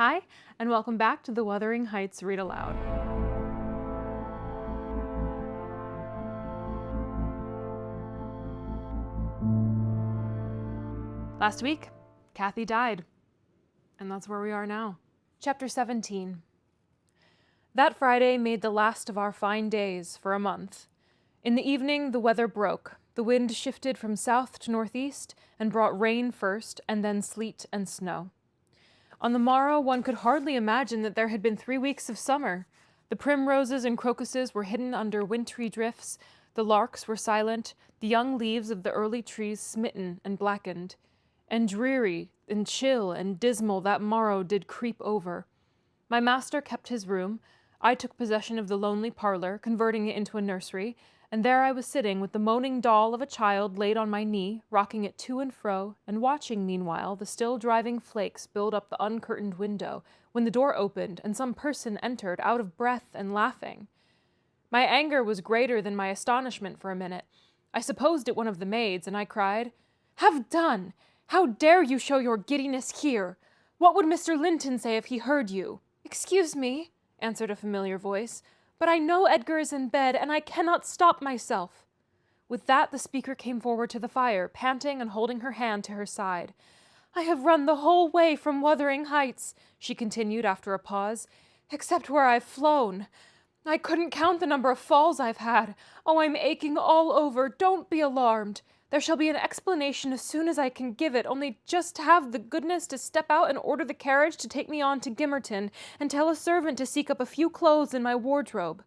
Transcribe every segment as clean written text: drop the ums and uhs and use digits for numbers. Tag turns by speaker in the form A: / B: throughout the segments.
A: Hi, and welcome back to the Wuthering Heights Read Aloud. Last week, Cathy died, and that's where we are now. Chapter 17. That Friday made the last of our fine days for a month. In the evening, the weather broke. The wind shifted from south to northeast and brought rain first, and then sleet and snow. On the morrow, one could hardly imagine that there had been 3 weeks of summer. The primroses and crocuses were hidden under wintry drifts, the larks were silent, the young leaves of the early trees smitten and blackened. And dreary and chill and dismal that morrow did creep over. My master kept his room. I took possession of the lonely parlor, converting it into a nursery, and there I was sitting with the moaning doll of a child laid on my knee, rocking it to and fro, and watching meanwhile the still driving flakes build up the uncurtained window, when the door opened and some person entered, out of breath and laughing. My anger was greater than my astonishment for a minute. I supposed it one of the maids, and I cried, "Have done! How dare you show your giddiness here? What would Mr. Linton say if he heard you?" "Excuse me," answered a familiar voice, "but I know Edgar is in bed, and I cannot stop myself." With that, the speaker came forward to the fire, panting and holding her hand to her side. "I have run the whole way from Wuthering Heights," she continued after a pause, "except where I've flown. I couldn't count the number of falls I've had. Oh, I'm aching all over. Don't be alarmed. There shall be an explanation as soon as I can give it, only just have the goodness to step out and order the carriage to take me on to Gimmerton, and tell a servant to seek up a few clothes in my wardrobe."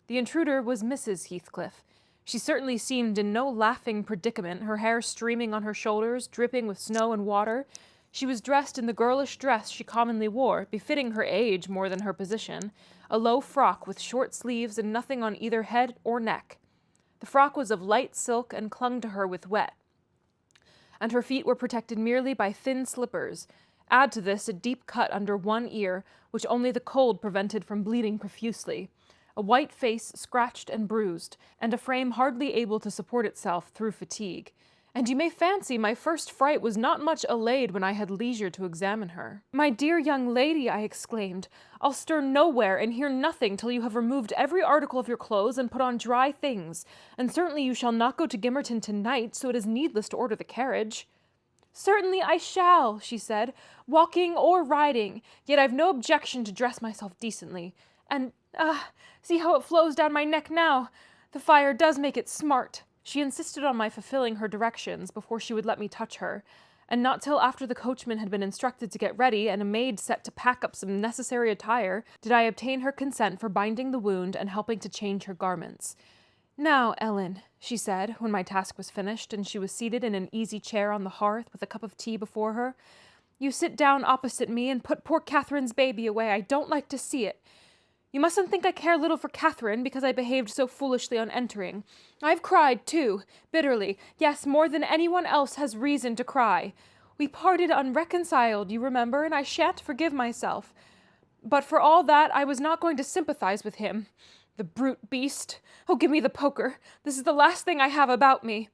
A: The intruder was Mrs. Heathcliff. She certainly seemed in no laughing predicament, her hair streaming on her shoulders, dripping with snow and water. She was dressed in the girlish dress she commonly wore, befitting her age more than her position, a low frock with short sleeves and nothing on either head or neck. The frock was of light silk and clung to her with wet, and her feet were protected merely by thin slippers. Add to this a deep cut under one ear, which only the cold prevented from bleeding profusely, a white face scratched and bruised, and a frame hardly able to support itself through fatigue. And you may fancy my first fright was not much allayed when I had leisure to examine her. "My dear young lady," I exclaimed, "I'll stir nowhere and hear nothing till you have removed every article of your clothes and put on dry things, and certainly you shall not go to Gimmerton tonight, so it is needless to order the carriage." "Certainly I shall," she said, "walking or riding, yet I've no objection to dress myself decently. And, see how it flows down my neck now. The fire does make it smart." She insisted on my fulfilling her directions before she would let me touch her, and not till after the coachman had been instructed to get ready and a maid set to pack up some necessary attire did I obtain her consent for binding the wound and helping to change her garments. "Now, Ellen," she said, when my task was finished and she was seated in an easy chair on the hearth with a cup of tea before her, "you sit down opposite me and put poor Catherine's baby away. I don't like to see it. You mustn't think I care little for Catherine because I behaved so foolishly on entering. I've cried, too, bitterly, yes, more than anyone else has reason to cry. We parted unreconciled, you remember, and I shan't forgive myself. But for all that, I was not going to sympathize with him. The brute beast! Oh, give me the poker. This is the last thing I have about me."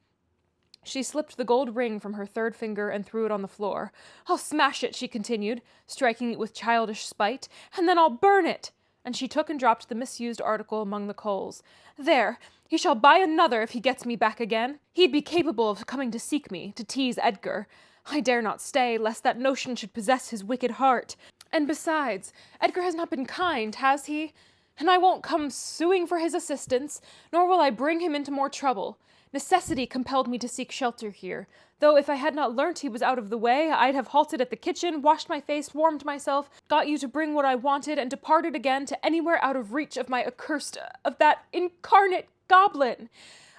A: She slipped the gold ring from her third finger and threw it on the floor. "I'll smash it," she continued, striking it with childish spite, "and then I'll burn it." And she took and dropped the misused article among the coals. "There, he shall buy another if he gets me back again. He'd be capable of coming to seek me, to tease Edgar. I dare not stay, lest that notion should possess his wicked heart. And besides, Edgar has not been kind, has he? And I won't come suing for his assistance, nor will I bring him into more trouble. Necessity compelled me to seek shelter here, though if I had not learnt he was out of the way, I'd have halted at the kitchen, washed my face, warmed myself, got you to bring what I wanted, and departed again to anywhere out of reach of of that incarnate goblin.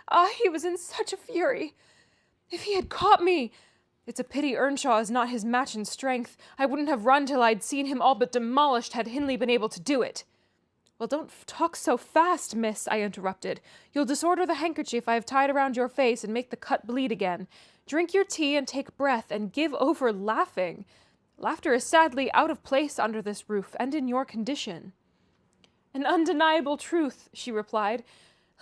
A: Ah, he was in such a fury. If he had caught me! It's a pity Earnshaw is not his match in strength. I wouldn't have run till I'd seen him all but demolished had Hindley been able to do it." "Well, don't talk so fast, miss," I interrupted. "You'll disorder the handkerchief I have tied around your face and make the cut bleed again. Drink your tea and take breath and give over laughing. Laughter is sadly out of place under this roof and in your condition." "An undeniable truth," she replied.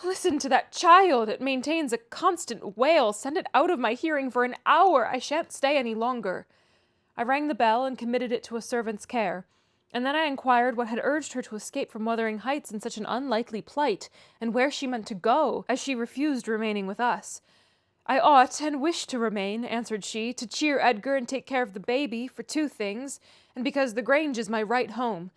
A: "Listen to that child. It maintains a constant wail. Send it out of my hearing for an hour. I shan't stay any longer." I rang the bell and committed it to a servant's care, and then I inquired what had urged her to escape from Wuthering Heights in such an unlikely plight, and where she meant to go, as she refused remaining with us. I ought and wished to remain, answered she, to cheer Edgar and take care of the baby, for 2 things, and because the Grange is my right home.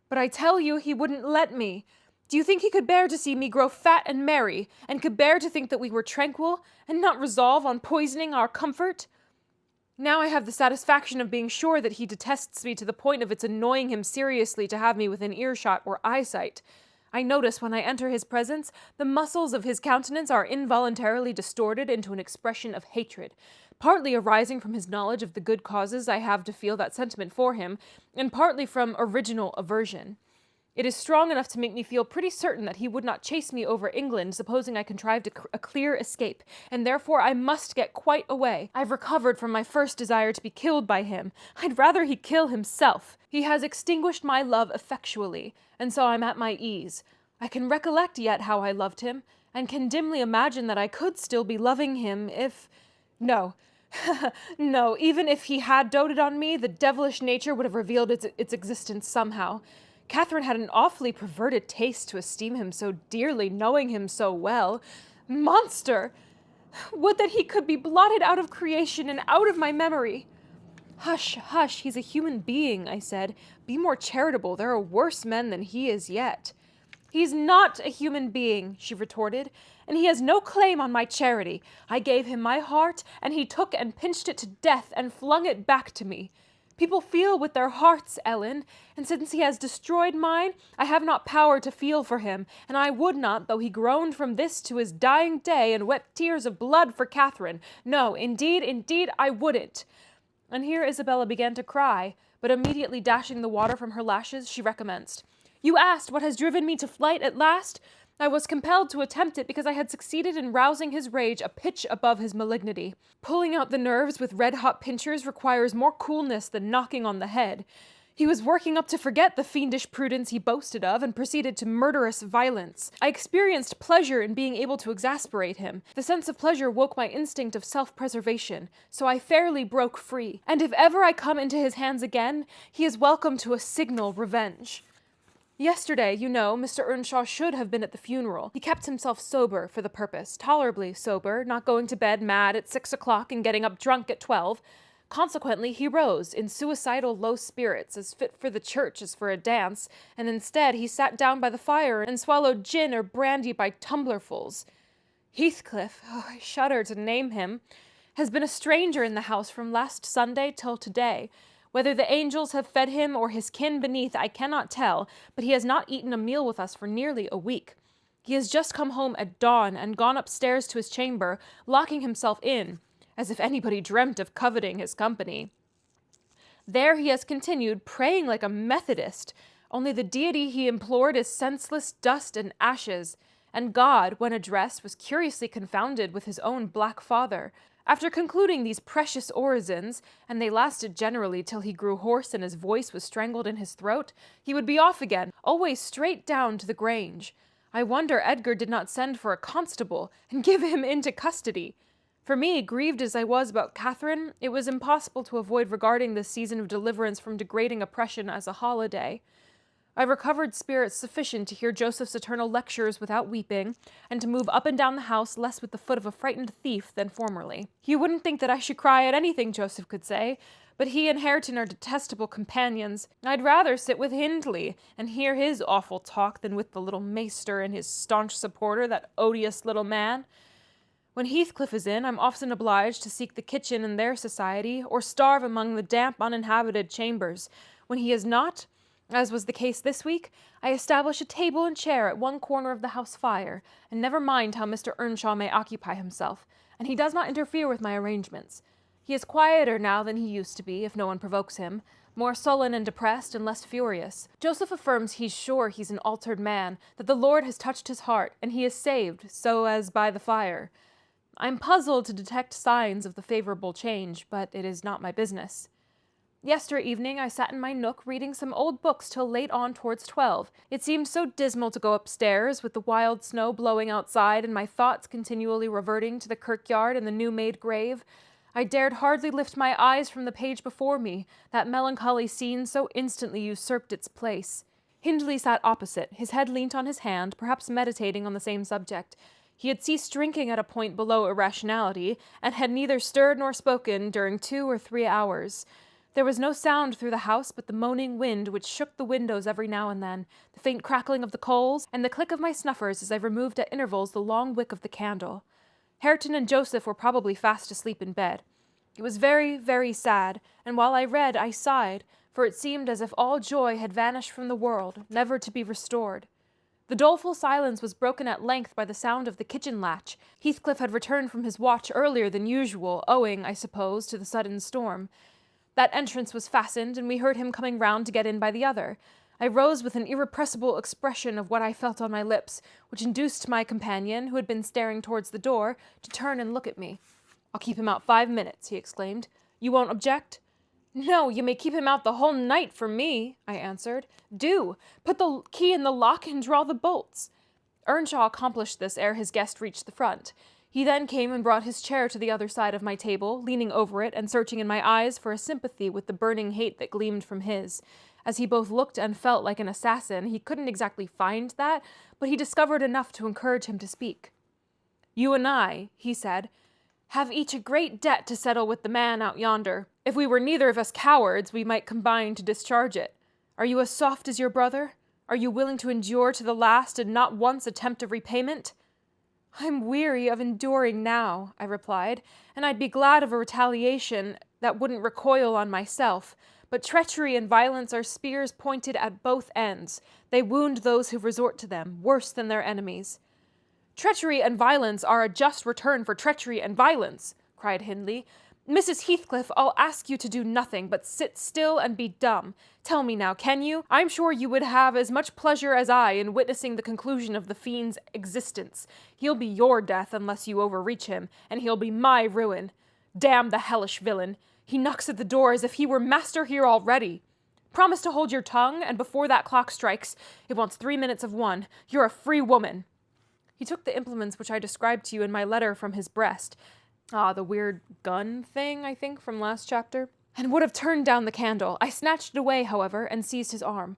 A: But I tell you he wouldn't let me. Do you think he could bear to see me grow fat and merry, and could bear to think that we were tranquil, and not resolve on poisoning our comfort? Now I have the satisfaction of being sure that he detests me to the point of its annoying him seriously to have me within earshot or eyesight. I notice when I enter his presence, the muscles of his countenance are involuntarily distorted into an expression of hatred, partly arising from his knowledge of the good causes I have to feel that sentiment for him, and partly from original aversion. It is strong enough to make me feel pretty certain that he would not chase me over England, supposing I contrived a clear escape, and therefore I must get quite away. I've recovered from my first desire to be killed by him. I'd rather he kill himself. He has extinguished my love effectually, and so I'm at my ease. I can recollect yet how I loved him, and can dimly imagine that I could still be loving him if... No, no, even if he had doted on me, the devilish nature would have revealed its existence somehow. Catherine had an awfully perverted taste to esteem him so dearly, knowing him so well. Monster! Would that he could be blotted out of creation and out of my memory. Hush, hush, he's a human being, I said. Be more charitable, there are worse men than he is yet. He's not a human being, she retorted, and he has no claim on my charity. I gave him my heart, and he took and pinched it to death and flung it back to me. People feel with their hearts, Ellen, and since he has destroyed mine, I have not power to feel for him, and I would not, though he groaned from this to his dying day and wept tears of blood for Catherine. No, indeed, indeed, I wouldn't. And here Isabella began to cry, but immediately dashing the water from her lashes, she recommenced. You asked what has driven me to flight at last? I was compelled to attempt it because I had succeeded in rousing his rage a pitch above his malignity. Pulling out the nerves with red-hot pincers requires more coolness than knocking on the head. He was working up to forget the fiendish prudence he boasted of and proceeded to murderous violence. I experienced pleasure in being able to exasperate him. The sense of pleasure woke my instinct of self-preservation, so I fairly broke free. And if ever I come into his hands again, he is welcome to a signal revenge. Yesterday, you know, Mr. Earnshaw should have been at the funeral. He kept himself sober for the purpose, tolerably sober, not going to bed mad at 6 o'clock and getting up drunk at 12. Consequently, he rose, in suicidal low spirits, as fit for the church as for a dance, and instead he sat down by the fire and swallowed gin or brandy by tumblerfuls. Heathcliff, I shudder to name him, has been a stranger in the house from last Sunday till today. Whether the angels have fed him or his kin beneath, I cannot tell, but he has not eaten a meal with us for nearly a week. He has just come home at dawn and gone upstairs to his chamber, locking himself in, as if anybody dreamt of coveting his company. There he has continued, praying like a Methodist, only the deity he implored is senseless dust and ashes, and God, when addressed, was curiously confounded with his own black father. After concluding these precious orisons, and they lasted generally till he grew hoarse and his voice was strangled in his throat, he would be off again, always straight down to the Grange. I wonder Edgar did not send for a constable and give him into custody. For me, grieved as I was about Catherine, it was impossible to avoid regarding this season of deliverance from degrading oppression as a holiday. I recovered spirits sufficient to hear Joseph's eternal lectures without weeping, and to move up and down the house less with the foot of a frightened thief than formerly. You wouldn't think that I should cry at anything Joseph could say, but he and Hareton are detestable companions. I'd rather sit with Hindley and hear his awful talk than with the little maester and his staunch supporter, that odious little man. When Heathcliff is in, I'm often obliged to seek the kitchen in their society, or starve among the damp, uninhabited chambers. When he is not, as was the case this week, I establish a table and chair at one corner of the house fire, and never mind how Mr. Earnshaw may occupy himself, and he does not interfere with my arrangements. He is quieter now than he used to be, if no one provokes him, more sullen and depressed and less furious. Joseph affirms he's sure he's an altered man, that the Lord has touched his heart, and he is saved, so as by the fire. I'm puzzled to detect signs of the favorable change, but it is not my business. Yesterday evening I sat in my nook reading some old books till late on towards 12. It seemed so dismal to go upstairs, with the wild snow blowing outside and my thoughts continually reverting to the kirkyard and the new-made grave. I dared hardly lift my eyes from the page before me, that melancholy scene so instantly usurped its place. Hindley sat opposite, his head leant on his hand, perhaps meditating on the same subject. He had ceased drinking at a point below irrationality, and had neither stirred nor spoken during 2 or 3 hours. There was no sound through the house but the moaning wind which shook the windows every now and then, the faint crackling of the coals, and the click of my snuffers as I removed at intervals the long wick of the candle. Hareton and Joseph were probably fast asleep in bed. It was very, very sad, and while I read, I sighed, for it seemed as if all joy had vanished from the world, never to be restored. The doleful silence was broken at length by the sound of the kitchen latch. Heathcliff had returned from his watch earlier than usual, owing, I suppose, to the sudden storm. That entrance was fastened, and we heard him coming round to get in by the other. I rose with an irrepressible expression of what I felt on my lips, which induced my companion, who had been staring towards the door, to turn and look at me. "I'll keep him out 5 minutes," he exclaimed. "You won't object?" "No, you may keep him out the whole night for me," I answered. "Do. Put the key in the lock and draw the bolts." Earnshaw accomplished this ere his guest reached the front. He then came and brought his chair to the other side of my table, leaning over it and searching in my eyes for a sympathy with the burning hate that gleamed from his. As he both looked and felt like an assassin, he couldn't exactly find that, but he discovered enough to encourage him to speak. "You and I," he said, "have each a great debt to settle with the man out yonder. If we were neither of us cowards, we might combine to discharge it. Are you as soft as your brother? Are you willing to endure to the last and not once attempt a repayment?" "I'm weary of enduring now," I replied, "and I'd be glad of a retaliation that wouldn't recoil on myself. But treachery and violence are spears pointed at both ends. They wound those who resort to them, worse than their enemies." "Treachery and violence are a just return for treachery and violence," cried Hindley. "Mrs. Heathcliff, I'll ask you to do nothing but sit still and be dumb. Tell me now, can you? I'm sure you would have as much pleasure as I in witnessing the conclusion of the fiend's existence. He'll be your death unless you overreach him, and he'll be my ruin. Damn the hellish villain! He knocks at the door as if he were master here already. Promise to hold your tongue, and before that clock strikes, it wants 3 minutes of 1, you're a free woman." He took the implements which I described to you in my letter from his breast, the weird gun thing, I think, from last chapter, and would have turned down the candle. I snatched it away, however, and seized his arm.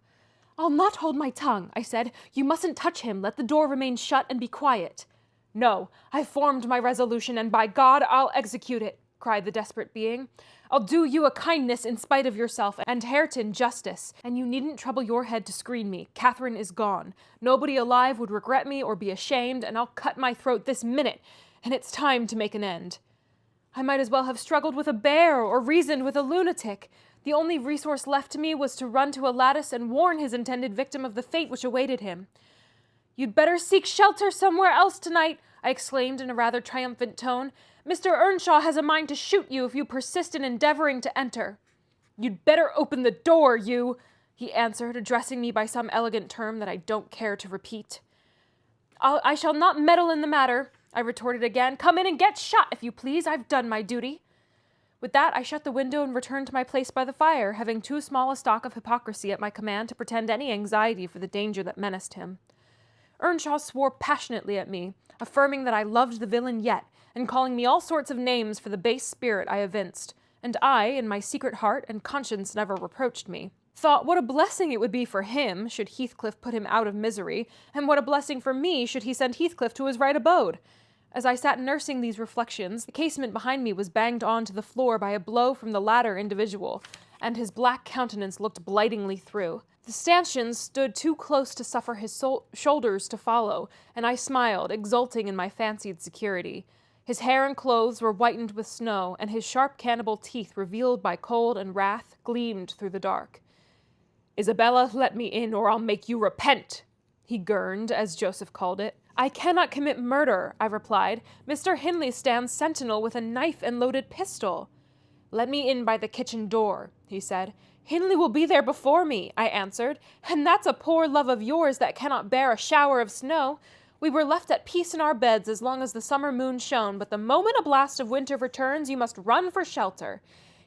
A: "I'll not hold my tongue," I said. "You mustn't touch him. Let the door remain shut and be quiet." "No, I've formed my resolution, and by God, I'll execute it," cried the desperate being. "I'll do you a kindness in spite of yourself, and Hareton justice, and you needn't trouble your head to screen me. Catherine is gone. Nobody alive would regret me or be ashamed, and I'll cut my throat this minute, and it's time to make an end. I might as well have struggled with a bear or reasoned with a lunatic. The only resource left to me was to run to a lattice and warn his intended victim of the fate which awaited him. "You'd better seek shelter somewhere else tonight," I exclaimed in a rather triumphant tone. "Mr. Earnshaw has a mind to shoot you if you persist in endeavoring to enter." "You'd better open the door, you," he answered, addressing me by some elegant term that I don't care to repeat. I shall not meddle in the matter," I retorted again. "Come in and get shot, if you please. I've done my duty." With that, I shut the window and returned to my place by the fire, having too small a stock of hypocrisy at my command to pretend any anxiety for the danger that menaced him. Earnshaw swore passionately at me, affirming that I loved the villain yet, and calling me all sorts of names for the base spirit I evinced, and I, in my secret heart, and conscience never reproached me, thought what a blessing it would be for him should Heathcliff put him out of misery, and what a blessing for me should he send Heathcliff to his right abode. As I sat nursing these reflections, the casement behind me was banged on to the floor by a blow from the latter individual, and his black countenance looked blightingly through. The stanchions stood too close to suffer his shoulders to follow, and I smiled, exulting in my fancied security. His hair and clothes were whitened with snow, and his sharp cannibal teeth, revealed by cold and wrath, gleamed through the dark. "Isabella, let me in, or I'll make you repent," he gurned, as Joseph called it. "I cannot commit murder," I replied. "Mr. Hindley stands sentinel with a knife and loaded pistol." "Let me in by the kitchen door," he said. "Hindley will be there before me," I answered, "and that's a poor love of yours that cannot bear a shower of snow. We were left at peace in our beds as long as the summer moon shone, but the moment a blast of winter returns, you must run for shelter.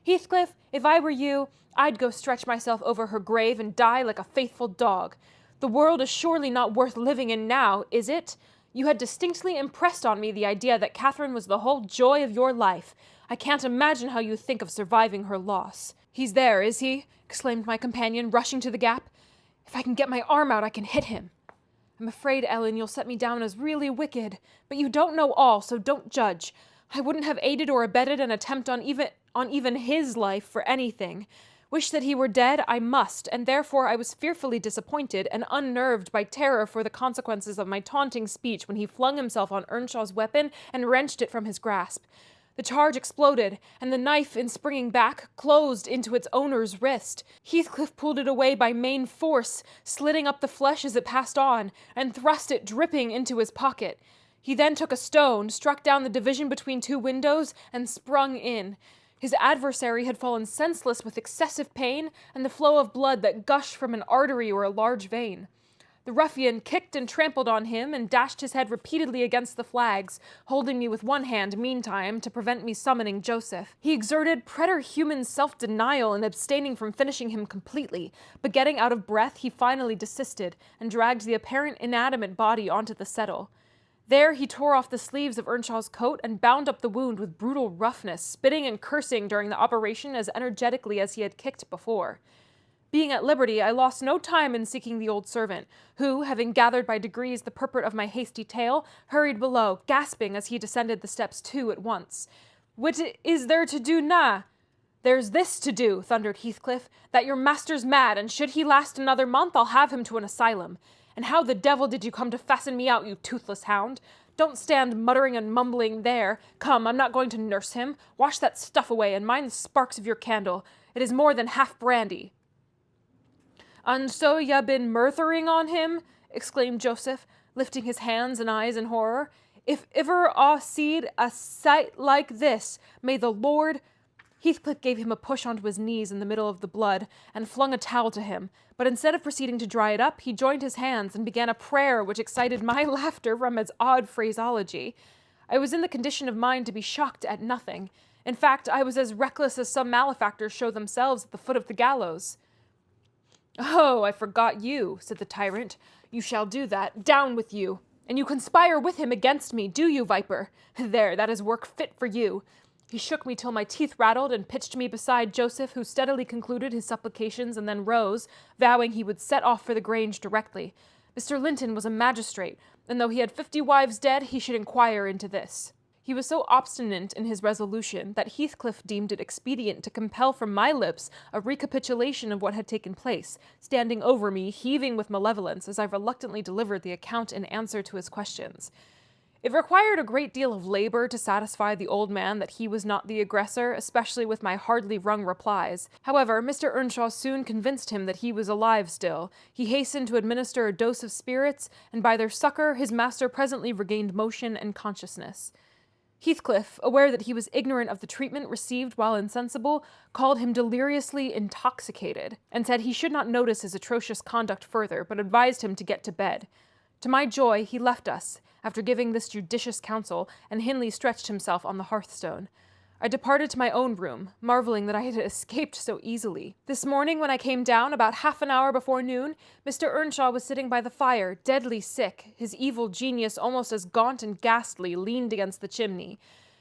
A: Heathcliff, if I were you, I'd go stretch myself over her grave and die like a faithful dog. The world is surely not worth living in now, is it? You had distinctly impressed on me the idea that Catherine was the whole joy of your life. I can't imagine how you think of surviving her loss." "He's there, is he?" exclaimed my companion, rushing to the gap. "If I can get my arm out, I can hit him." "I'm afraid, Ellen, you'll set me down as really wicked, but you don't know all, so don't judge. I wouldn't have aided or abetted an attempt on even his life for anything. Wish that he were dead, I must, and therefore I was fearfully disappointed and unnerved by terror for the consequences of my taunting speech when he flung himself on Earnshaw's weapon and wrenched it from his grasp. The charge exploded, and the knife, in springing back, closed into its owner's wrist. Heathcliff pulled it away by main force, slitting up the flesh as it passed on, and thrust it dripping into his pocket. He then took a stone, struck down the division between two windows, and sprung in. His adversary had fallen senseless with excessive pain and the flow of blood that gushed from an artery or a large vein. The ruffian kicked and trampled on him and dashed his head repeatedly against the flags, holding me with one hand meantime to prevent me summoning Joseph. He exerted preterhuman self-denial in abstaining from finishing him completely, but getting out of breath, he finally desisted and dragged the apparent inanimate body onto the settle. There he tore off the sleeves of Earnshaw's coat and bound up the wound with brutal roughness, spitting and cursing during the operation as energetically as he had kicked before. Being at liberty, I lost no time in seeking the old servant, who, having gathered by degrees the purport of my hasty tale, hurried below, gasping as he descended the steps two at once. "What is there to do now?" "There's this to do," thundered Heathcliff, "that your master's mad, and should he last another month, I'll have him to an asylum. And how the devil did you come to fasten me out, you toothless hound? Don't stand muttering and mumbling there. Come, I'm not going to nurse him. Wash that stuff away, and mind the sparks of your candle. It is more than half brandy." "And so ya been murthering on him?" exclaimed Joseph, lifting his hands and eyes in horror. "If iver aw seed a sight like this, may the Lord—" Heathcliff gave him a push onto his knees in the middle of the blood, and flung a towel to him, but instead of proceeding to dry it up, he joined his hands and began a prayer which excited my laughter from its odd phraseology. I was in the condition of mind to be shocked at nothing. In fact, I was as reckless as some malefactors show themselves at the foot of the gallows. "Oh, I forgot you," said the tyrant. "You shall do that. Down with you. And you conspire with him against me, do you, viper? There, that is work fit for you." He shook me till my teeth rattled and pitched me beside Joseph, who steadily concluded his supplications and then rose, vowing he would set off for the Grange directly. Mr. Linton was a magistrate, and though he had 50 wives dead, he should inquire into this. He was so obstinate in his resolution that Heathcliff deemed it expedient to compel from my lips a recapitulation of what had taken place, standing over me, heaving with malevolence, as I reluctantly delivered the account in answer to his questions. It required a great deal of labor to satisfy the old man that he was not the aggressor, especially with my hardly wrung replies. However, Mr. Earnshaw soon convinced him that he was alive still. He hastened to administer a dose of spirits, and by their succor his master presently regained motion and consciousness. Heathcliff, aware that he was ignorant of the treatment received while insensible, called him deliriously intoxicated, and said he should not notice his atrocious conduct further, but advised him to get to bed. To my joy, he left us, after giving this judicious counsel, and Hindley stretched himself on the hearthstone. I departed to my own room, marveling that I had escaped so easily. This morning, when I came down, about half an hour before noon, Mr. Earnshaw was sitting by the fire, deadly sick, his evil genius almost as gaunt and ghastly, leaned against the chimney.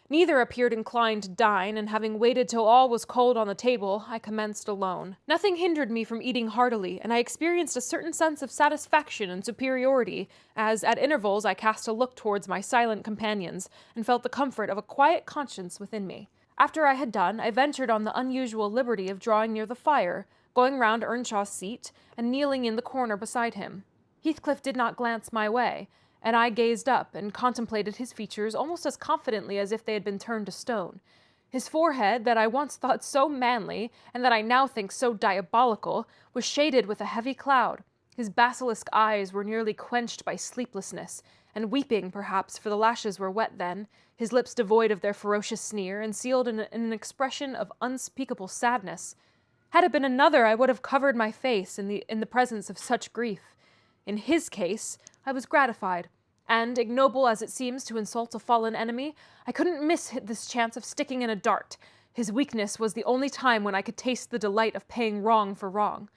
A: Neither appeared inclined to dine, and having waited till all was cold on the table, I commenced alone. Nothing hindered me from eating heartily, and I experienced a certain sense of satisfaction and superiority, as at intervals I cast a look towards my silent companions, and felt the comfort of a quiet conscience within me. After I had done, I ventured on the unusual liberty of drawing near the fire, going round Earnshaw's seat, and kneeling in the corner beside him. Heathcliff did not glance my way, and I gazed up and contemplated his features almost as confidently as if they had been turned to stone. His forehead, that I once thought so manly, and that I now think so diabolical, was shaded with a heavy cloud. His basilisk eyes were nearly quenched by sleeplessness, and weeping, perhaps, for the lashes were wet then, his lips devoid of their ferocious sneer, and sealed in an expression of unspeakable sadness. Had it been another, I would have covered my face in the presence of such grief. In his case, I was gratified, and, ignoble as it seems to insult a fallen enemy, I couldn't miss this chance of sticking in a dart. His weakness was the only time when I could taste the delight of paying wrong for wrong.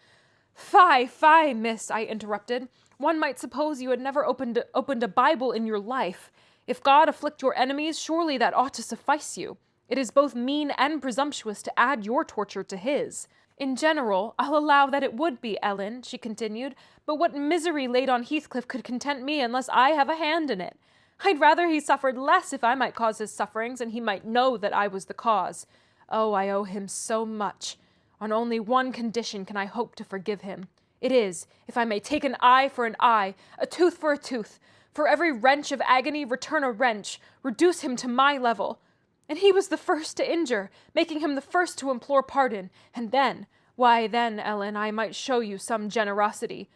A: "Fie, fie, miss," I interrupted. "One might suppose you had never opened a Bible in your life. If God afflict your enemies, surely that ought to suffice you. It is both mean and presumptuous to add your torture to his. In general, I'll allow that it would be, Ellen, she continued, but what misery laid on Heathcliff could content me unless I have a hand in it. I'd rather he suffered less if I might cause his sufferings, and he might know that I was the cause. Oh, I owe him so much. On only one condition can I hope to forgive him. It is, if I may take an eye for an eye, a tooth for a tooth. For every wrench of agony, return a wrench, reduce him to my level. And he was the first to injure, making him the first to implore pardon, and then, why then, Ellen, I might show you some generosity.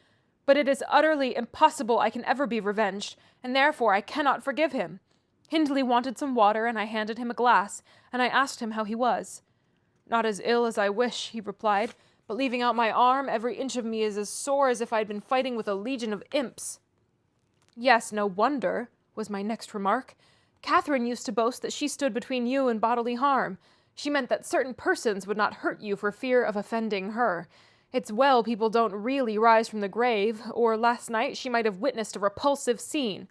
A: But it is utterly impossible I can ever be revenged, and therefore I cannot forgive him. Hindley wanted some water, and I handed him a glass, and I asked him how he was. Not as ill as I wish, he replied, but leaving out my arm, every inch of me is as sore as if I'd been fighting with a legion of imps. Yes, no wonder, was my next remark. Catherine used to boast that she stood between you and bodily harm. She meant that certain persons would not hurt you for fear of offending her. It's well people don't really rise from the grave, or last night she might have witnessed a repulsive scene.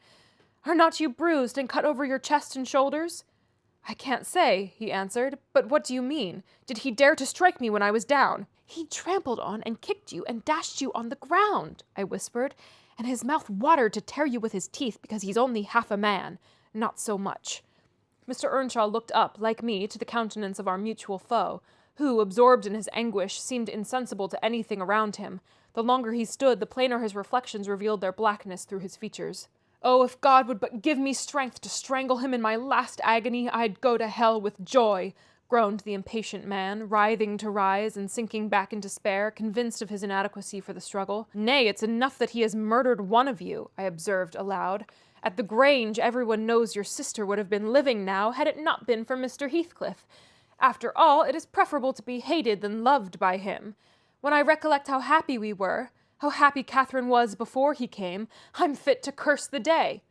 A: Are not you bruised and cut over your chest and shoulders? I can't say, he answered, but what do you mean? Did he dare to strike me when I was down? He trampled on and kicked you and dashed you on the ground, I whispered, and his mouth watered to tear you with his teeth because he's only half a man. Not so much. Mr. Earnshaw looked up, like me, to the countenance of our mutual foe, who, absorbed in his anguish, seemed insensible to anything around him. The longer he stood, the plainer his reflections revealed their blackness through his features. Oh, if God would but give me strength to strangle him in my last agony, I'd go to hell with joy, groaned the impatient man, writhing to rise and sinking back in despair, convinced of his inadequacy for the struggle. Nay, it's enough that he has murdered one of you, I observed aloud. At the Grange, everyone knows your sister would have been living now had it not been for Mr. Heathcliff. After all, it is preferable to be hated than loved by him. When I recollect how happy we were, how happy Catherine was before he came, I'm fit to curse the day.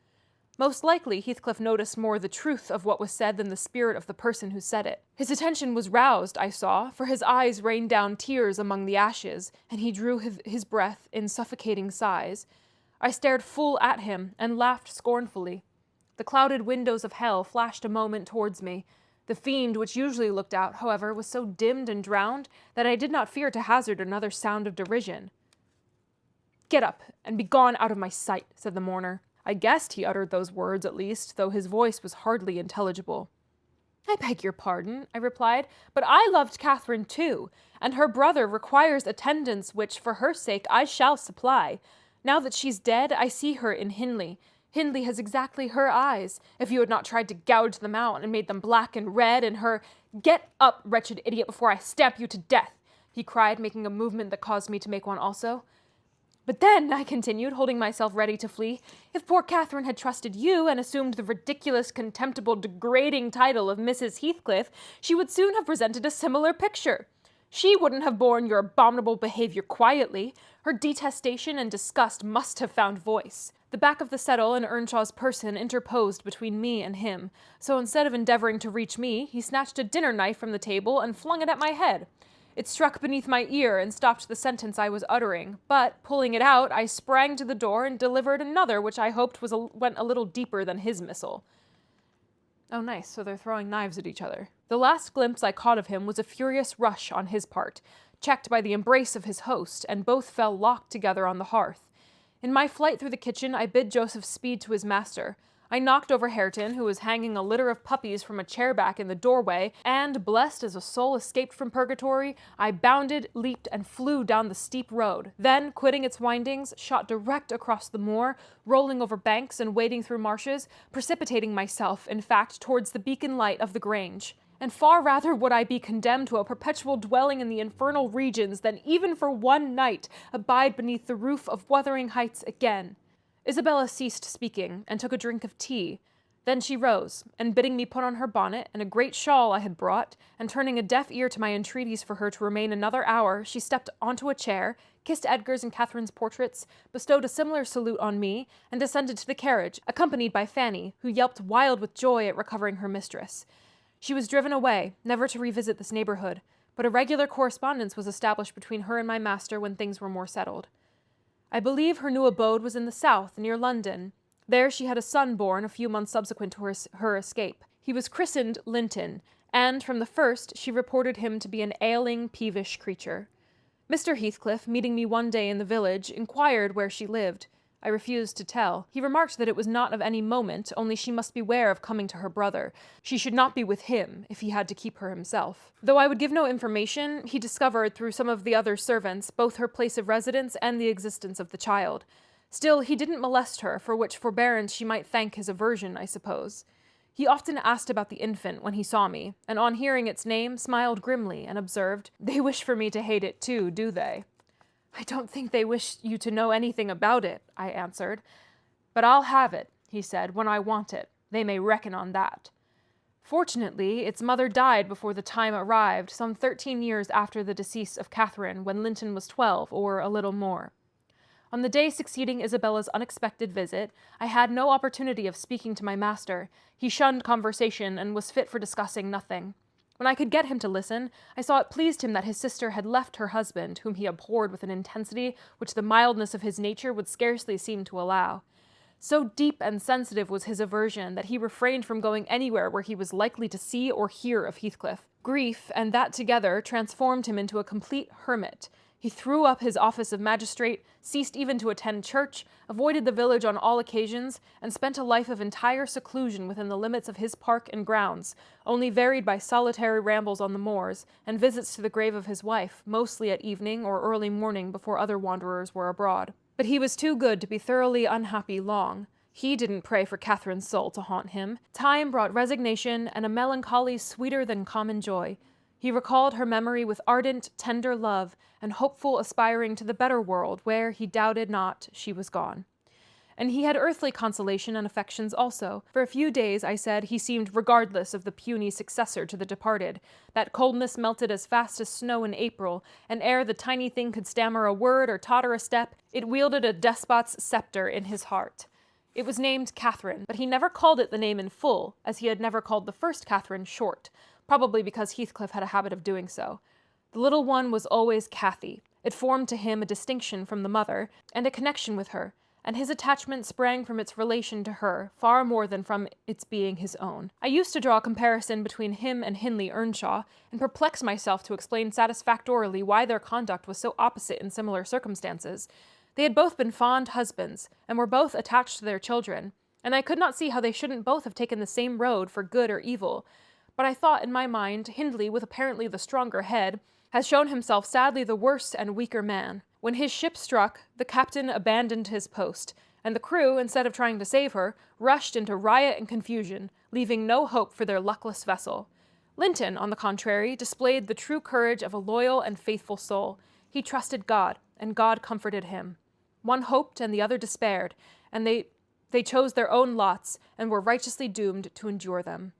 A: Most likely, Heathcliff noticed more the truth of what was said than the spirit of the person who said it. His attention was roused, I saw, for his eyes rained down tears among the ashes, and he drew his breath in suffocating sighs. I stared full at him and laughed scornfully. The clouded windows of hell flashed a moment towards me. The fiend which usually looked out, however, was so dimmed and drowned that I did not fear to hazard another sound of derision. "Get up, and be gone out of my sight," said the mourner. I guessed he uttered those words, at least, though his voice was hardly intelligible. "I beg your pardon," I replied, "but I loved Catherine too, and her brother requires attendance which, for her sake, I shall supply. Now that she's dead, I see her in Hindley. Hindley has exactly her eyes, if you had not tried to gouge them out and made them black and red, and her— Get up, wretched idiot, before I stamp you to death," he cried, making a movement that caused me to make one also. "But then," I continued, holding myself ready to flee, "if poor Catherine had trusted you and assumed the ridiculous, contemptible, degrading title of Mrs. Heathcliff, she would soon have presented a similar picture. She wouldn't have borne your abominable behavior quietly. Her detestation and disgust must have found voice." The back of the settle and Earnshaw's person interposed between me and him, so instead of endeavoring to reach me, he snatched a dinner knife from the table and flung it at my head. It struck beneath my ear and stopped the sentence I was uttering, but, pulling it out, I sprang to the door and delivered another which I hoped went a little deeper than his missile. Oh, nice, so they're throwing knives at each other. The last glimpse I caught of him was a furious rush on his part, checked by the embrace of his host, and both fell locked together on the hearth. In my flight through the kitchen, I bid Joseph speed to his master. I knocked over Hareton, who was hanging a litter of puppies from a chair back in the doorway, and, blessed as a soul escaped from purgatory, I bounded, leaped, and flew down the steep road. Then, quitting its windings, shot direct across the moor, rolling over banks and wading through marshes, precipitating myself, in fact, towards the beacon light of the Grange. And far rather would I be condemned to a perpetual dwelling in the infernal regions than even for one night abide beneath the roof of Wuthering Heights again. Isabella ceased speaking, and took a drink of tea. Then she rose, and bidding me put on her bonnet and a great shawl I had brought, and turning a deaf ear to my entreaties for her to remain another hour, she stepped onto a chair, kissed Edgar's and Catherine's portraits, bestowed a similar salute on me, and descended to the carriage, accompanied by Fanny, who yelped wild with joy at recovering her mistress. She was driven away, never to revisit this neighborhood, but a regular correspondence was established between her and my master when things were more settled. I believe her new abode was in the south, near London. There she had a son born a few months subsequent to her escape. He was christened Linton, and from the first she reported him to be an ailing, peevish creature. Mr. Heathcliff, meeting me one day in the village, inquired where she lived. I refused to tell. He remarked that it was not of any moment, only she must beware of coming to her brother. She should not be with him, if he had to keep her himself. Though I would give no information, he discovered through some of the other servants both her place of residence and the existence of the child. Still, he didn't molest her, for which forbearance she might thank his aversion, I suppose. He often asked about the infant when he saw me, and on hearing its name, smiled grimly and observed, "They wish for me to hate it too, do they?" "I don't think they wish you to know anything about it," I answered. "But I'll have it," he said, "when I want it. They may reckon on that." Fortunately, its mother died before the time arrived, some 13 years after the decease of Catherine, when Linton was 12, or a little more. On the day succeeding Isabella's unexpected visit, I had no opportunity of speaking to my master. He shunned conversation and was fit for discussing nothing. When I could get him to listen, I saw it pleased him that his sister had left her husband, whom he abhorred with an intensity which the mildness of his nature would scarcely seem to allow. So deep and sensitive was his aversion that he refrained from going anywhere where he was likely to see or hear of Heathcliff. Grief, and that together, transformed him into a complete hermit. He threw up his office of magistrate, ceased even to attend church, avoided the village on all occasions, and spent a life of entire seclusion within the limits of his park and grounds, only varied by solitary rambles on the moors, and visits to the grave of his wife, mostly at evening or early morning before other wanderers were abroad. But he was too good to be thoroughly unhappy long. He didn't pray for Catherine's soul to haunt him. Time brought resignation and a melancholy sweeter than common joy. He recalled her memory with ardent, tender love, and hopeful aspiring to the better world, where, he doubted not, she was gone. And he had earthly consolation and affections also. For a few days, I said, he seemed regardless of the puny successor to the departed. That coldness melted as fast as snow in April, and ere the tiny thing could stammer a word or totter a step, it wielded a despot's scepter in his heart. It was named Catherine, but he never called it the name in full, as he had never called the first Catherine short, probably because Heathcliff had a habit of doing so. The little one was always Cathy. It formed to him a distinction from the mother, and a connection with her, and his attachment sprang from its relation to her, far more than from its being his own. I used to draw a comparison between him and Hindley Earnshaw, and perplex myself to explain satisfactorily why their conduct was so opposite in similar circumstances. They had both been fond husbands, and were both attached to their children, and I could not see how they shouldn't both have taken the same road for good or evil. But I thought in my mind, Hindley, with apparently the stronger head, has shown himself sadly the worse and weaker man. When his ship struck, the captain abandoned his post, and the crew, instead of trying to save her, rushed into riot and confusion, leaving no hope for their luckless vessel. Linton, on the contrary, displayed the true courage of a loyal and faithful soul. He trusted God, and God comforted him. One hoped and the other despaired, and they chose their own lots, and were righteously doomed to endure them.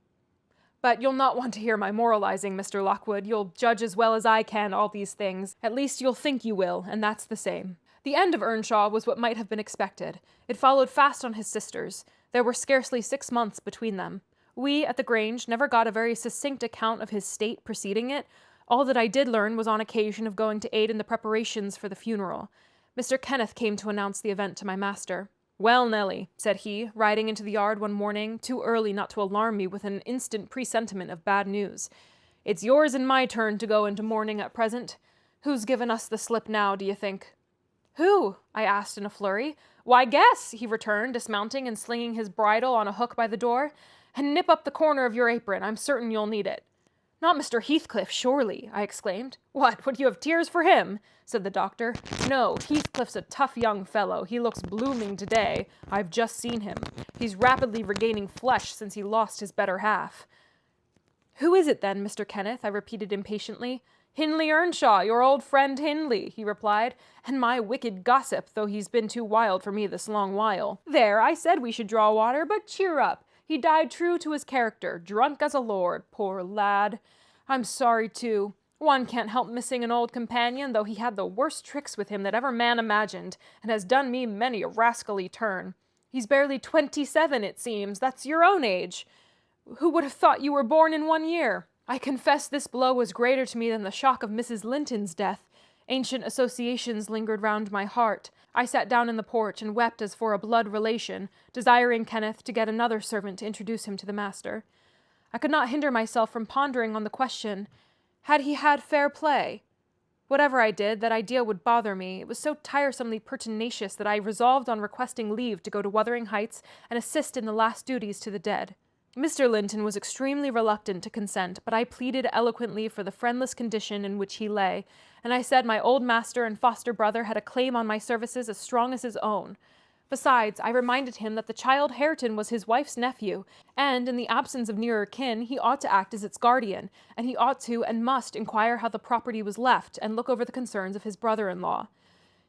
A: But you'll not want to hear my moralizing, Mr. Lockwood. You'll judge as well as I can all these things. At least you'll think you will, and that's the same. The end of Earnshaw was what might have been expected. It followed fast on his sister's. There were scarcely 6 months between them. We, at the Grange, never got a very succinct account of his state preceding it. All that I did learn was on occasion of going to aid in the preparations for the funeral. Mr. Kenneth came to announce the event to my master. "Well, Nelly," said he, riding into the yard one morning, too early not to alarm me with an instant presentiment of bad news, "it's yours and my turn to go into mourning at present. Who's given us the slip now, do you think?" "Who?" I asked in a flurry. "Why, guess," he returned, dismounting and slinging his bridle on a hook by the door. "And nip up the corner of your apron. I'm certain you'll need it." "Not Mr. Heathcliff, surely," I exclaimed. "What, would you have tears for him?" said the doctor. "No, Heathcliff's a tough young fellow. He looks blooming today. I've just seen him. He's rapidly regaining flesh since he lost his better half." "Who is it then, Mr. Kenneth?" I repeated impatiently. "Hindley Earnshaw, your old friend Hindley," he replied, "and my wicked gossip, though he's been too wild for me this long while. There, I said we should draw water, but cheer up. He died true to his character, drunk as a lord, poor lad. I'm sorry, too. One can't help missing an old companion, though he had the worst tricks with him that ever man imagined, and has done me many a rascally turn. He's barely 27, it seems. That's your own age. Who would have thought you were born in 1 year? I confess this blow was greater to me than the shock of Mrs. Linton's death. Ancient associations lingered round my heart. I sat down in the porch and wept as for a blood relation, desiring Kenneth to get another servant to introduce him to the master. I could not hinder myself from pondering on the question, had he had fair play? Whatever I did, that idea would bother me. It was so tiresomely pertinacious that I resolved on requesting leave to go to Wuthering Heights and assist in the last duties to the dead. Mr. Linton was extremely reluctant to consent, but I pleaded eloquently for the friendless condition in which he lay, and I said my old master and foster brother had a claim on my services as strong as his own. Besides, I reminded him that the child Hareton was his wife's nephew, and in the absence of nearer kin, he ought to act as its guardian, and he ought to and must inquire how the property was left and look over the concerns of his brother-in-law.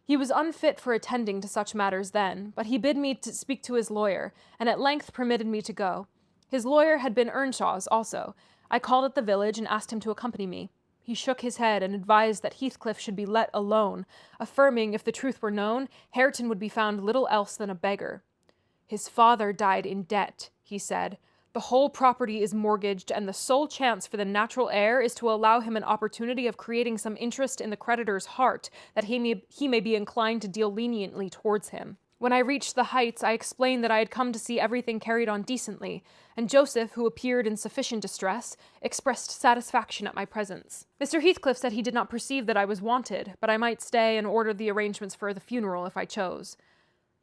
A: He was unfit for attending to such matters then, but he bid me to speak to his lawyer, and at length permitted me to go. His lawyer had been Earnshaw's also. I called at the village and asked him to accompany me. He shook his head and advised that Heathcliff should be let alone, affirming if the truth were known, Hareton would be found little else than a beggar. His father died in debt, he said. The whole property is mortgaged, and the sole chance for the natural heir is to allow him an opportunity of creating some interest in the creditor's heart, that he may be inclined to deal leniently towards him. When I reached the Heights, I explained that I had come to see everything carried on decently, and Joseph, who appeared in sufficient distress, expressed satisfaction at my presence. Mr. Heathcliff said he did not perceive that I was wanted, but I might stay and order the arrangements for the funeral if I chose.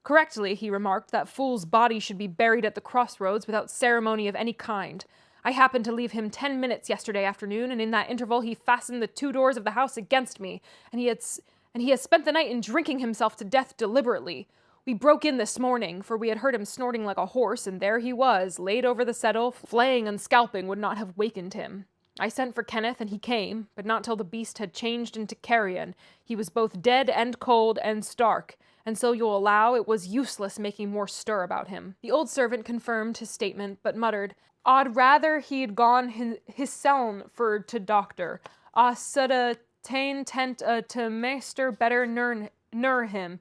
A: Correctly, he remarked, that fool's body should be buried at the crossroads without ceremony of any kind. I happened to leave him 10 minutes yesterday afternoon, and in that interval he fastened the 2 doors of the house against me, and he has spent the night in drinking himself to death deliberately. We broke in this morning, for we had heard him snorting like a horse, and there he was, laid over the settle. Flaying and scalping would not have wakened him. I sent for Kenneth, and he came, but not till the beast had changed into carrion. He was both dead and cold and stark, and so you'll allow it was useless making more stir about him. The old servant confirmed his statement, but muttered, I'd rather he'd gone hisseln for to doctor. I sudda ta'en tent to master better nur him.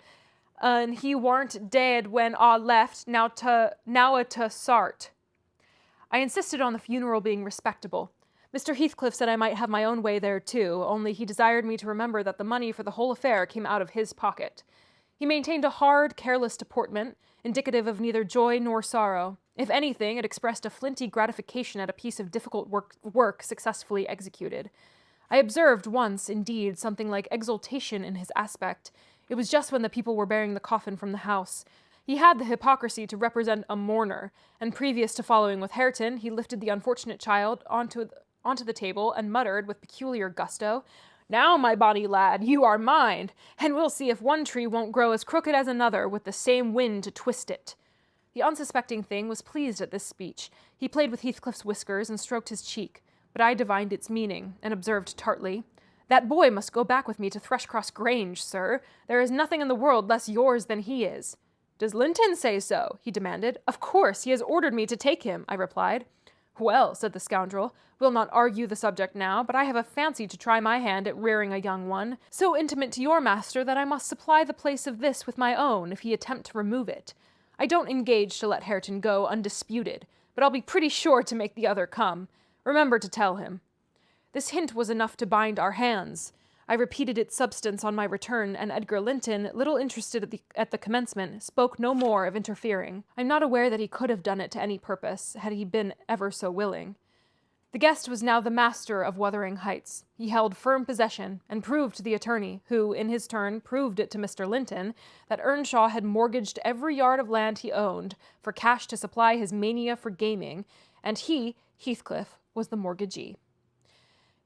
A: And he warn't dead when I left, now a to sart. I insisted on the funeral being respectable. Mr. Heathcliff said I might have my own way there too, only he desired me to remember that the money for the whole affair came out of his pocket. He maintained a hard, careless deportment, indicative of neither joy nor sorrow. If anything, it expressed a flinty gratification at a piece of difficult work successfully executed. I observed once, indeed, something like exultation in his aspect. It was just when the people were bearing the coffin from the house. He had the hypocrisy to represent a mourner, and previous to following with Hareton, he lifted the unfortunate child onto the table and muttered with peculiar gusto, Now, my bonny lad, you are mine, and we'll see if one tree won't grow as crooked as another with the same wind to twist it. The unsuspecting thing was pleased at this speech. He played with Heathcliff's whiskers and stroked his cheek, but I divined its meaning, and observed tartly, That boy must go back with me to Thrushcross Grange, sir. There is nothing in the world less yours than he is. Does Linton say so? He demanded. Of course, he has ordered me to take him, I replied. Well, said the scoundrel, we'll not argue the subject now, but I have a fancy to try my hand at rearing a young one, so intimate to your master that I must supply the place of this with my own if he attempt to remove it. I don't engage to let Hareton go undisputed, but I'll be pretty sure to make the other come. Remember to tell him. This hint was enough to bind our hands. I repeated its substance on my return, and Edgar Linton, little interested at the commencement, spoke no more of interfering. I'm not aware that he could have done it to any purpose, had he been ever so willing. The guest was now the master of Wuthering Heights. He held firm possession, and proved to the attorney, who, in his turn, proved it to Mr. Linton, that Earnshaw had mortgaged every yard of land he owned, for cash to supply his mania for gaming, and he, Heathcliff, was the mortgagee.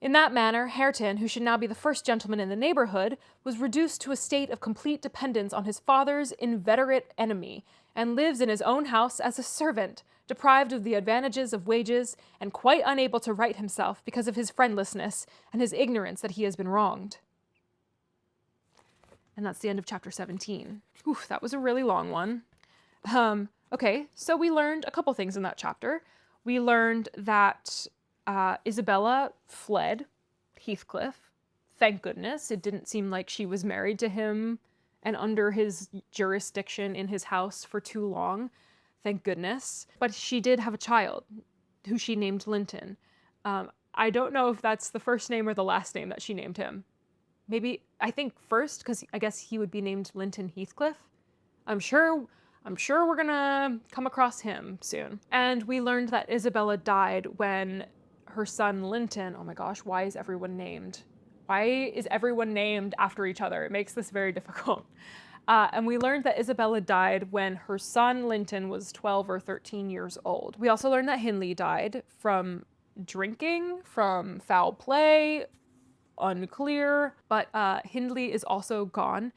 A: In that manner, Hareton, who should now be the first gentleman in the neighbourhood, was reduced to a state of complete dependence on his father's inveterate enemy, and lives in his own house as a servant, deprived of the advantages of wages, and quite unable to right himself because of his friendlessness and his ignorance that he has been wronged. And that's the end of chapter 17. Oof, that was a really long one. Okay, so we learned a couple things in that chapter. We learned that Isabella fled Heathcliff. Thank goodness. It didn't seem like she was married to him and under his jurisdiction in his house for too long. Thank goodness. But she did have a child who she named Linton. I don't know if that's the first name or the last name that she named him. Maybe, I think first, because I guess he would be named Linton Heathcliff. I'm sure I'm sure we're gonna come across him soon. And we learned that Isabella died when her son Linton, oh my gosh, why is everyone named? Why is everyone named after each other? It makes this very difficult. And we learned that Isabella died when her son Linton was 12 or 13 years old. We also learned that Hindley died from drinking, from foul play, unclear, but Hindley is also gone,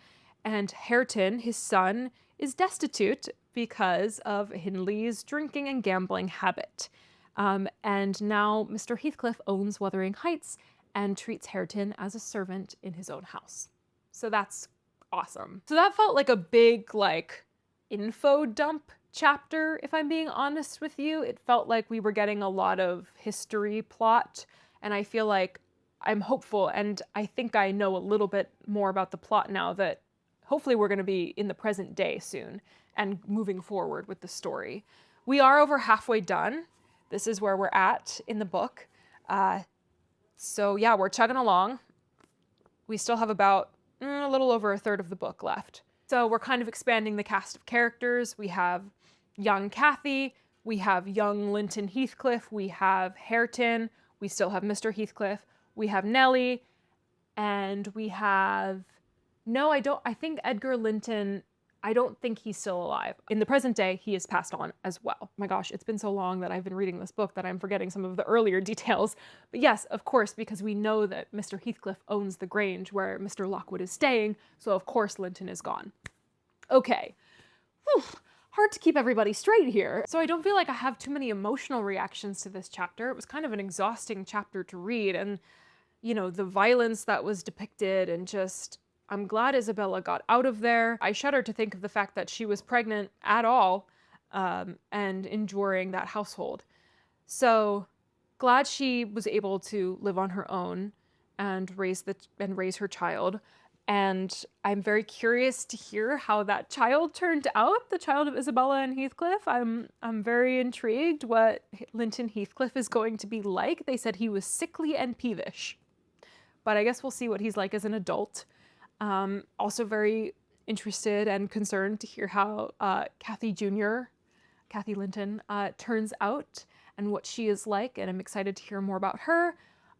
A: and Hareton, his son, is destitute because of Hindley's drinking and gambling habit. And now Mr. Heathcliff owns Wuthering Heights and treats Hareton as a servant in his own house. So that's awesome. So that felt like a big, like, info dump chapter, if I'm being honest with you. It felt like we were getting a lot of history plot, and I feel like I'm hopeful, and I think I know a little bit more about the plot now that hopefully we're going to be in the present day soon and moving forward with the story. We are over halfway done. This is where we're at in the book. So yeah, we're chugging along. We still have about a little over a third of the book left. So we're kind of expanding the cast of characters. We have young Cathy, we have young Linton Heathcliff, we have Hareton, we still have Mr. Heathcliff, we have Nellie, and we have... No, I think Edgar Linton, I don't think he's still alive. In the present day, he has passed on as well. Oh my gosh, it's been so long that I've been reading this book that I'm forgetting some of the earlier details. But yes, of course, because we know that Mr. Heathcliff owns the Grange where Mr. Lockwood is staying, so of course Linton is gone. Okay. Whew. Hard to keep everybody straight here. So I don't feel like I have too many emotional reactions to this chapter. It was kind of an exhausting chapter to read, and, you know, the violence that was depicted, and just... I'm glad Isabella got out of there. I shudder to think of the fact that she was pregnant at all, and enduring that household. So glad she was able to live on her own and raise her child. And I'm very curious to hear how that child turned out, the child of Isabella and Heathcliff. I'm very intrigued what Linton Heathcliff is going to be like. They said he was sickly and peevish, but I guess we'll see what he's like as an adult. Also very interested and concerned to hear how Cathy Linton, turns out and what she is like, and I'm excited to hear more about her.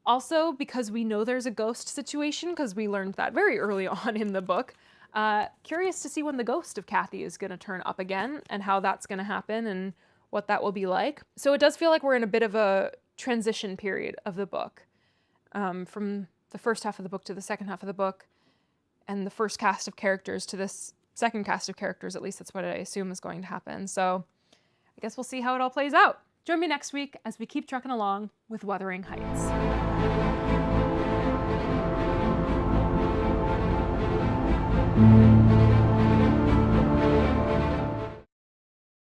A: Also, because we know there's a ghost situation, because we learned that very early on in the book, curious to see when the ghost of Cathy is going to turn up again and how that's going to happen and what that will be like. So it does feel like we're in a bit of a transition period of the book, from the first half of the book to the second half of the book, and the first cast of characters to this second cast of characters. At least that's what I assume is going to happen. So I guess we'll see how it all plays out. Join me next week as we keep trucking along with Wuthering Heights.